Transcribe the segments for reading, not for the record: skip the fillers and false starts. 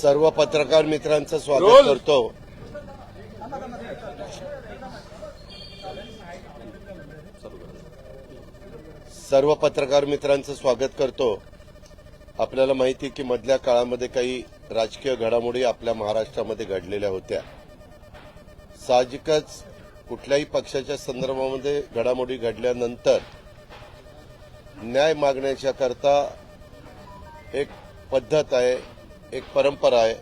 सर्व पत्रकार मित्रांचं स्वागत करतो. सर्व पत्रकार मित्रांचं स्वागत करतो. आपल्याला माहिती आहे की मधल्या काळामध्ये काही राजकीय घडामोडी आपल्या महाराष्ट्रामध्ये घडलेल्या होत्या. साहजिकच कुठल्याही पक्षाच्या संदर्भामध्ये घडामोडी घडल्यानंतर न्याय मागण्याच्या करता एक पद्धत आहे, एक परंपरा आहे.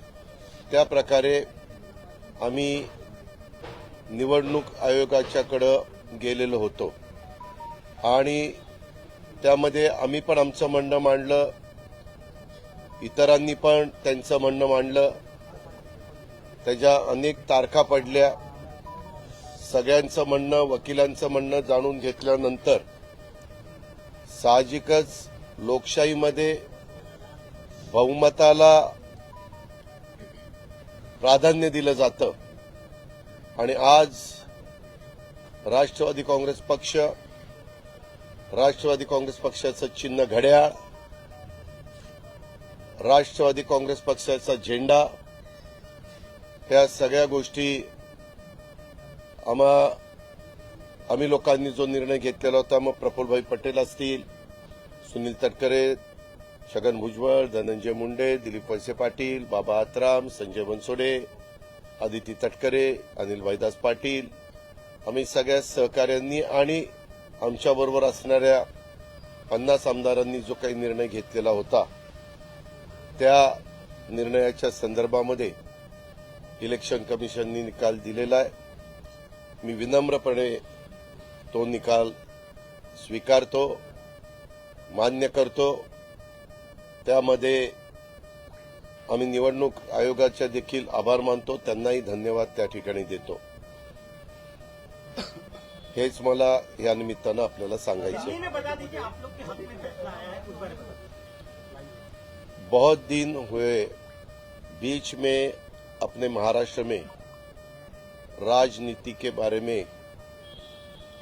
त्या प्रकारे आम्ही निवडणूक आयोगाच्याकडे गेलेलो होतो आणि त्यामध्ये आम्ही पण आमचं म्हणणं मांडलं, इतरांनी पण त्यांचं म्हणणं मांडलं. त्याच्या अनेक तारखा पडल्या. सगळ्यांचं म्हणणं, वकिलांचं म्हणणं जाणून घेतल्यानंतर साहजिकच लोकशाहीमध्ये बहुमताला प्राधान्य दिलं जातं आणि आज राष्ट्रवादी काँग्रेस पक्ष, राष्ट्रवादी काँग्रेस पक्षाचं चिन्ह घड्याळ, राष्ट्रवादी काँग्रेस पक्षाचा झेंडा, ह्या सगळ्या गोष्टी आम्ही लोकांनी जो निर्णय घेतलेला होता, मग प्रफुल्लभाई पटेल असतील, सुनील तटकरे, छगन भुजबळ, धनंजय मुंडे, दिलीप वळसे पाटील, बाबा आत्राम, संजय बनसोडे, आदिती तटकरे, अनिल भाईदास पाटील, आम्ही सगळ्या सहकाऱ्यांनी आणि आमच्याबरोबर असणाऱ्या 50 आमदारांनी जो काही निर्णय घेतलेला होता, त्या निर्णयाच्या संदर्भामध्ये इलेक्शन कमिशननी निकाल दिलेला आहे. मी विनम्रपणे तो निकाल स्वीकारतो, मान्य करतो. त्यामध्ये आम्ही निवडणूक आयोगाचे देखील आभार मानतो, त्यांनाही धन्यवाद त्या ठिकाणी देतो. हेच मला या निमित्तानं आपल्याला सांगायचं. बहुत दिन हुए बीच में अपने महाराष्ट्र में राजनीति के बारे में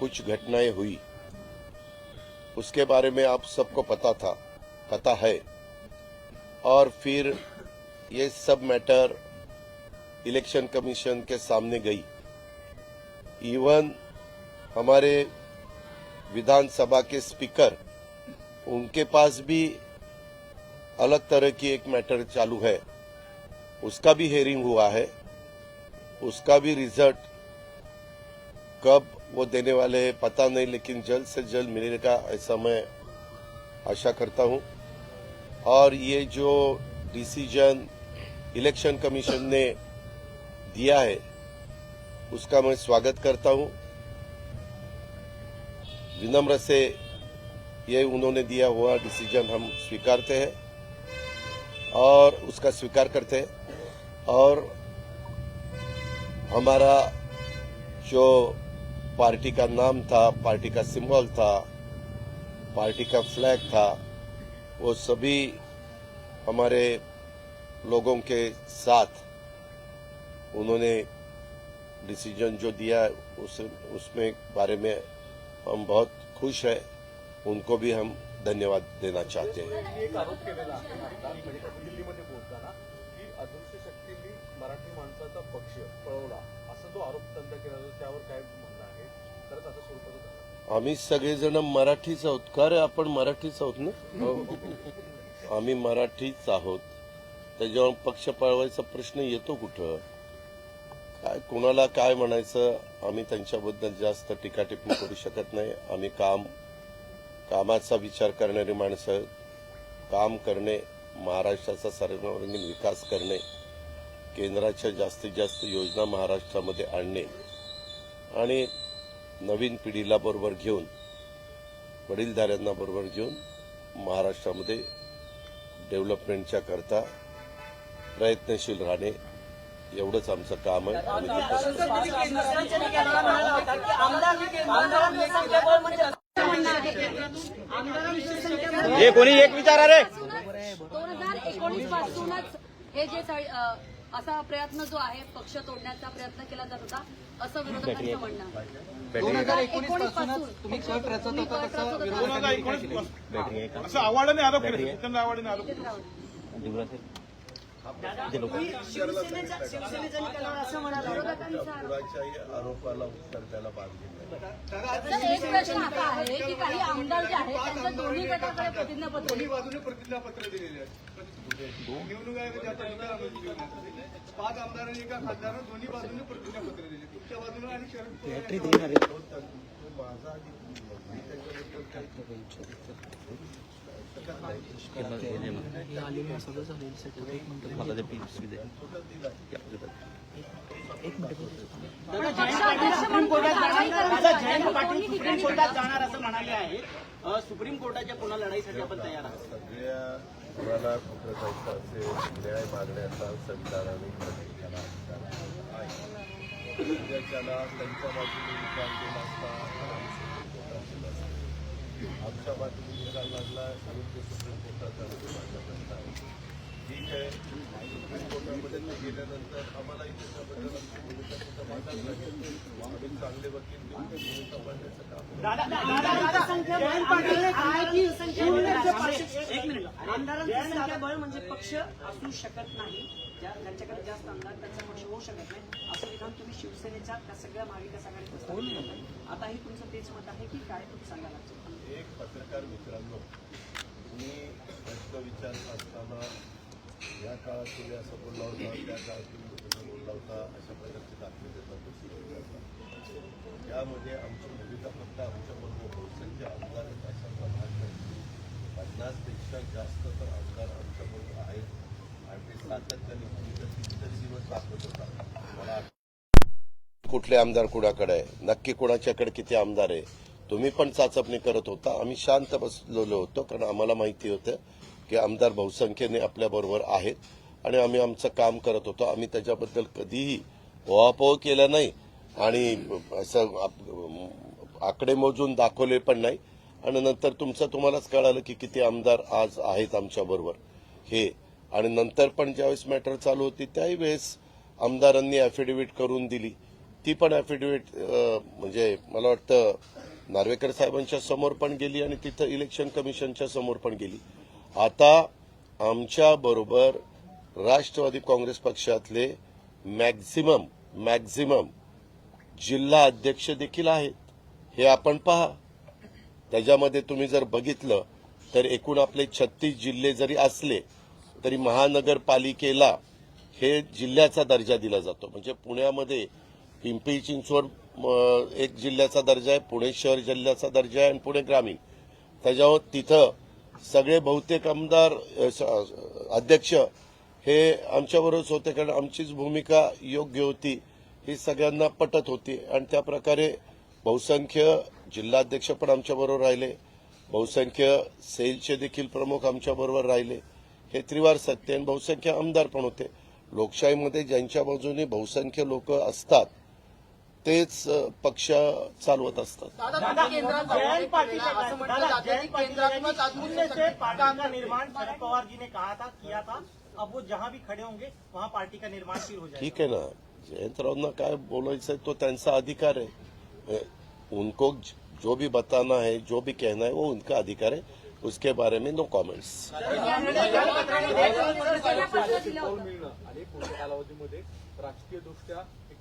कुछ घटनाएं हुई, उसके बारे में आप सबको पता है और फिर ये सब मैटर इलेक्शन कमीशन के सामने गई. इवन हमारे विधानसभा के स्पीकर, उनके पास भी अलग तरह की एक मैटर चालू है. उसका भी हेयरिंग हुआ है, उसका भी रिजल्ट कब वो देने वाले हैं पता नहीं, लेकिन जल्द से जल्द मिलेगा ऐसा मैं आशा करता हूं. और ये जो डिसीजन इलेक्शन कमीशन ने दिया है उसका मैं स्वागत करता हूं. विनम्र से ये उन्होंने दिया हुआ डिसीजन हम स्वीकारते हैं और उसका स्वीकार करते हैं. और हमारा जो पार्टी का नाम था, पार्टी का सिंबल था, पार्टी का फ्लैग था, वो सभी हमारे लोगों के साथ उन्होंने डिसीजन जो दिया उसमें बारे में हम बहुत खुश हैं. उनको भी हम धन्यवाद देना चाहते हैं. एक आरोप केलेला आहे दिल्लीमध्ये बोलताना की अदृश्य शक्तींनी मराठी माणसाचा पक्ष पळवला, असा जो आरोप त्यांचा केला जातो, त्यावर काय म्हणणं आहे? खरंच असं स्वरूपाचं झालं? आम्ही सगळेजण मराठीच आहोत. का रे, आपण मराठीच आहोत ना? आम्ही मराठीच आहोत. त्याच्यावर पक्ष पळवायचा प्रश्न येतो कुठं? काय कोणाला काय म्हणायचं, आम्ही त्यांच्याबद्दल जास्त टीका टिप्पणी करू शकत नाही. आम्ही कामाचा विचार करणारी माणसं, काम करणे, महाराष्ट्राचा सर्वांगीण विकास करणे, केंद्राच्या जास्तीत जास्त योजना महाराष्ट्रामध्ये आणणे आणि नवीन पिढीला बरोबर घेऊन, वडीलधाऱ्यांना बरोबर घेऊन महाराष्ट्रामध्ये डेव्हलपमेंटच्या करता प्रयत्नशील राहणे, एवढंच आमचं काम आहे. आणि हे कोणी एक विचारा रे. 2019 पासूनच हे जे असा प्रयत्न जो आहे पक्ष तोडण्याचा प्रयत्न केला जात होता, असं विरोधकांचं म्हणणं आहे. 2019 पासून तुम्ही कट रचत होता, तसं 2019 असं आवाडाने आरोप केले, आवाडाने आरोप केले. शिवसेनेचा निकालावर असं म्हणाला कुणाच्याही आरोपाला उत्तर द्यायला बांधील नाही. तर एक प्रश्न असा आहे की काही आमदार जे आहेत त्यांचं दोन्ही गटाकडे प्रतिज्ञापत्र दोन्ही बाजूने प्रतिज्ञापत्र दिलेले आहेत. निवडणूक आयोगाच्या आता निकालामध्ये घेऊन येतात. 5 आमदारांनी एका खासदारांना दोन्ही बाजूने प्रतिज्ञापत्र दिले, तुमच्या बाजूने आणि शरद पवार. माझा आधी मी त्याच्याबद्दल काही पक्षाध्यक्ष म्हणून कारवाई जयंत करायची पाटील दोन्ही सुप्रीम ठिकाणी कोर्टात जाणार असं म्हणाले आहेत. सुप्रीम कोर्टाच्या पुन्हा लढाईसाठी आपण तयार आहात. सगळ्या कुणाला कुठं जायचं असेल न्याय मागण्याचा संविधानाने प्रत्येकाला अधिकार आहे. ज्याच्याला त्यांच्या बाजूने निकाल दिला असता आमच्या बाजूने निकाल लागला म्हणून ते सुप्रीम कोर्टात जाण्याचा माझा प्रश्न आहे. ठीक आहे, सुप्रीम कोर्टामध्ये ते गेल्यानंतर आम्हालाही त्याच्याबद्दल आमची भूमिका तिथं मांडावी लागेल. आम्ही चांगले वकील घेऊन ते भूमिका मांडण्याचं काम करू. जयंत पाटील ने कहा है की एक मिनिट, आमदारांची संख्याबळ म्हणजे पक्ष असू शकत नाही. ज्यांच्याकडे जास्त आमदार त्यांचा पक्ष होऊ शकत नाही असं विधान तुम्ही शिवसेनेच्या त्या सगळ्या महाविकास आघाडीत आताही तुमचं तेच मत आहे की काय तुम्ही सांगायला? एक पत्रकार मित्रांनो, तुम्ही प्रश्न विचारत असताना या काळात तुम्ही असं बोलला होता, त्या काळात तुम्ही तसं बोलला होता, अशा प्रकारचे दाखले देतात. यामध्ये आमची भूमिका फक्त आमच्याबरोबर बहुसंख्य आमदार आहेत अशा भाग नाही. 50पेक्षा जास्त तर आमदार आमच्याबरोबर आहेत आणि ते सातत्याने भूमिका कितीतरी दिवस दाखवत होता. मला कुठले आमदार कुणाकडे आहे, नक्की कुणाच्याकडे किती आमदार आहे, तुम्ही पण चाचपणी करत होता. आम्ही शांत बसलेलो होतो कारण आम्हाला माहिती होतं की आमदार बहुसंख्येने आपल्याबरोबर आहेत आणि आम्ही आमचं काम करत होतो. आम्ही त्याच्याबद्दल कधीही ओहापोह केला नाही आणि असं आकडे मोजून दाखवले पण नाही. आणि नंतर तुम्हालाच कळालं की किती आमदार आज आहेत आमच्याबरोबर हे. आणि नंतर पण ज्यावेळेस मॅटर चालू होती त्याही वेळेस आमदारांनी ॲफिडेव्हिट करून दिली. ती पण ॲफिडेव्हिट म्हणजे मला वाटतं नार्वेकर साहेबांच्या समोर पण गेली आणि तिथं इलेक्शन कमिशनच्या समोर पण गेली. आता आमच्या बरोबर राष्ट्रवादी काँग्रेस पक्षातले मॅक्झिमम जिल्हा अध्यक्ष देखील आहेत. हे आपण पहा. त्याच्यामध्ये तुम्ही जर बघितलं तर एकूण आपले 36 जिल्हे जरी असले तरी महानगरपालिकेला हे जिल्ह्याचा दर्जा दिला जातो. म्हणजे पुण्यामध्ये पिंपरी चिंचवड एक जिल्ह्याचा दर्जा आहे, पुणे शहर जिल्ह्याचा दर्जा आहे आणि पुणे ग्रामीण. त्याच्यावर तिथं सगळे बहुतेक आमदार अध्यक्ष हे आमच्याबरोबरच होते कारण आमचीच भूमिका योग्य होती, ही सगळ्यांना पटत होती. आणि त्या प्रकारे बहुसंख्य जिल्हाध्यक्ष पण आमच्याबरोबर राहिले, बहुसंख्य सेलचे देखील प्रमुख आमच्याबरोबर राहिले. हे त्रिवार सत्य आणि बहुसंख्य आमदार पण होते. लोकशाहीमध्ये ज्यांच्या बाजूने बहुसंख्य लोक असतात तेच पक्ष चालवत असतात. जयंत पाटिल असं म्हटलं जातं की केंद्रातूनच शून्य से पार्टी का निर्माण शरद पवार जी ने कहा था, किया था. अब वो जहां भी खड़े होंगे वहां पार्टी का निर्माण फिर हो जाएगा. ठीक आहे ना, जयंतरावांना काय बोलायचं तो त्यांचा अधिकार है. उनको जो भी बताना है, जो भी कहना है वो उनका अधिकार है. उसके बारे में नो कॉमेंट्स. पाऊल मिळणं आणि पुढच्या कालावधीमध्ये राजकीय दृष्ट्या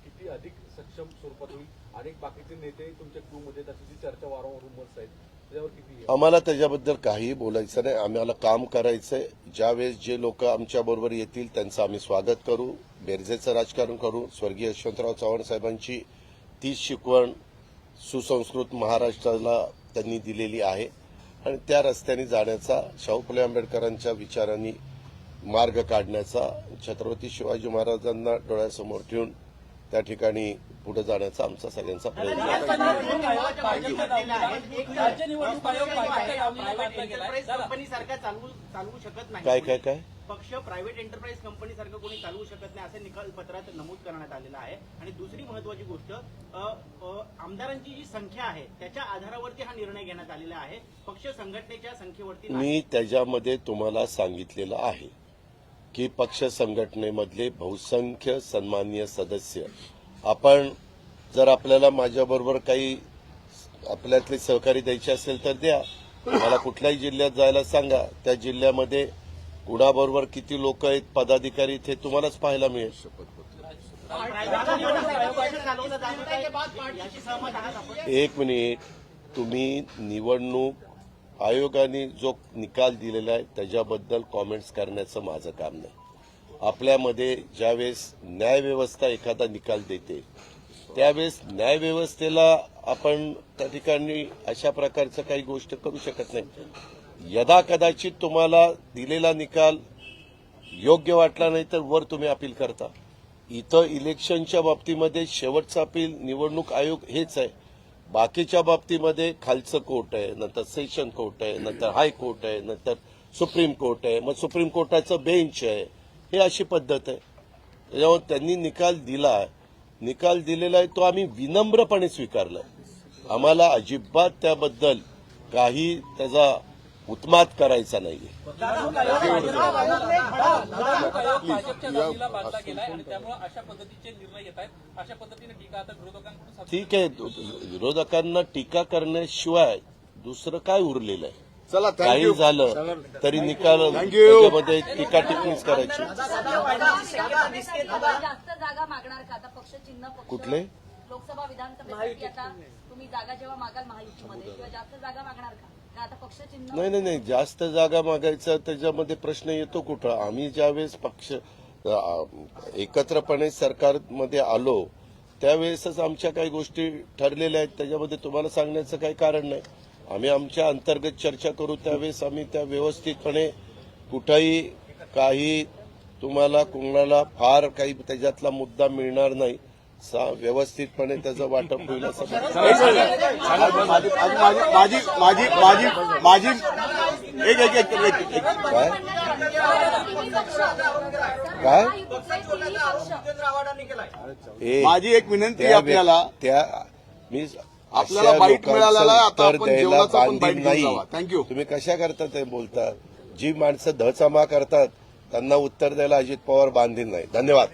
किती अधिक सक्षम स्वरूपात होईल. अनेक बाकीचे नेते तुमच्या क्यूमध्ये त्याची जी चर्चा वारंवार रुमर्स आहेत त्याच्यावर किती आम्हाला त्याच्याबद्दल काहीही बोलायचं नाही. आम्हाला काम करायचंय. ज्यावेळेस जे लोक आमच्या बरोबर येतील त्यांचं आम्ही स्वागत करू, बेरजेचं राजकारण करू. स्वर्गीय यशवंतराव चव्हाण साहेबांची तीच शिकवण सुसंस्कृत महाराष्ट्राला त्यांनी दिलेली आहे आणि त्या रस्त्याने जाण्याचा, शाहू फुले आंबेडकरांच्या विचारांनी मार्ग काढण्याचा, छत्रपती शिवाजी महाराजांना डोळ्यासमोर ठेवून त्या ठिकाणी पुढे जाण्याचा आमचा सगळ्यांचा प्रयत्न आहे. कंपनी सारखा चालवू शकत नाही. काय पक्ष प्रायव्हेट एंटरप्राइज कंपनी सारखं कोणी चालवू शकत नाही असं निकाल पत्रात नमूद करण्यात आलेलं आहे. आणि दुसरी महत्वाची गोष्ट, आमदारांची जी संख्या आहे त्याच्या आधारावरती हा निर्णय घेण्यात आलेला आहे, पक्ष संघटनेच्या संख्येवरती नाही. मी त्याच्यामध्ये तुम्हाला सांगितलेलं आहे की पक्ष संघटनेमधले बहुसंख्य सन्माननीय सदस्य, आपण जर आपल्याला माझ्याबरोबर काही आपल्यातले सहकारी द्यायचे असेल तर द्या. मला कुठल्याही जिल्ह्यात जायला सांगा, त्या जिल्ह्यामध्ये कुणाबरोबर किती लोक आहेत पदाधिकारी ते तुम्हालाच पाहायला मिळेल. एक मिनिट, तुम्ही निवडणूक आयोगाने जो निकाल दिलेला आहे त्याच्याबद्दल कॉमेंट्स करण्याचं माझं काम नाही. आपल्यामध्ये ज्यावेळेस न्यायव्यवस्था एखादा निकाल देते त्यावेळेस न्यायव्यवस्थेला आपण त्या ठिकाणी अशा प्रकारचं काही गोष्ट करू शकत नाही. यदा कदाचित तुम्हाला दिलेला निकाल योग्य वाटला नाही तर वर तुम्ही अपील करता. इथं इलेक्शनच्या बाबतीमध्ये शेवटचं अपील निवडणूक आयोग हेच आहे. बाकीच्या बाबतीमध्ये खालचं कोर्ट आहे, नंतर सेशन कोर्ट आहे, नंतर हायकोर्ट आहे, नंतर सुप्रीम कोर्ट आहे, मग सुप्रीम कोर्टाचं बेंच आहे. हे अशी पद्धत आहे. त्याच्यामुळे त्यांनी निकाल दिलेला आहे तो आम्ही विनम्रपणे स्वीकारलाय. आम्हाला अजिबात त्याबद्दल काही त्याचा उत्माद करायचा नाहीये. भाजपच्या जातीला बांधला गेलाय आणि त्यामुळे अशा पद्धतीचे निर्णय येत आहेत. अशा पद्धतीने टीका आता विरोधकांकडून ठीक आहे, विरोधकांना टीका करण्याशिवाय दुसरं काय उरलेलं आहे? चला, काही झालं तरी निकाल त्याच्यामध्ये टीका टिप्पणीच करायची. जास्त जागा मागणार का आता पक्ष चिन्ह पक्ष कुठले? लोकसभा विधानसभेसाठी आता तुम्ही जागा जेव्हा मागाल महायुतीमध्ये किंवा जास्त जागा मागणार का आता पक्ष चिन्ह? नाही, जास्त जागा मागायचा त्याच्यामध्ये प्रश्न येतो कुठं? आम्ही ज्यावेळेस पक्ष एकत्रपणे सरकारमध्ये आलो त्यावेळेसच आमच्या काही गोष्टी ठरलेल्या आहेत. त्याच्यामध्ये तुम्हाला सांगण्याचं काही कारण नाही. आम्ही आमच्या अंतर्गत चर्चा करू त्यावेळेस आम्ही त्या व्यवस्थितपणे कुठंही काही तुम्हाला कोणाला फार काही त्याच्यातला मुद्दा मिळणार नाही. व्यवस्थितपणे त्याचं वाटप होईल असं माझी माझी एक विनंती आहे आपल्याला. मी आपल्याला बाईट मिळालेला आहे, आता आपण जेवणाचं पण बाईट घेऊन नाही. जावा. थँक्यू. तुम्ही कशा करता ते बोलता? जी माणसं धचामा करतात त्यांना उत्तर द्यायला अजित पवार बांधील नाही. धन्यवाद.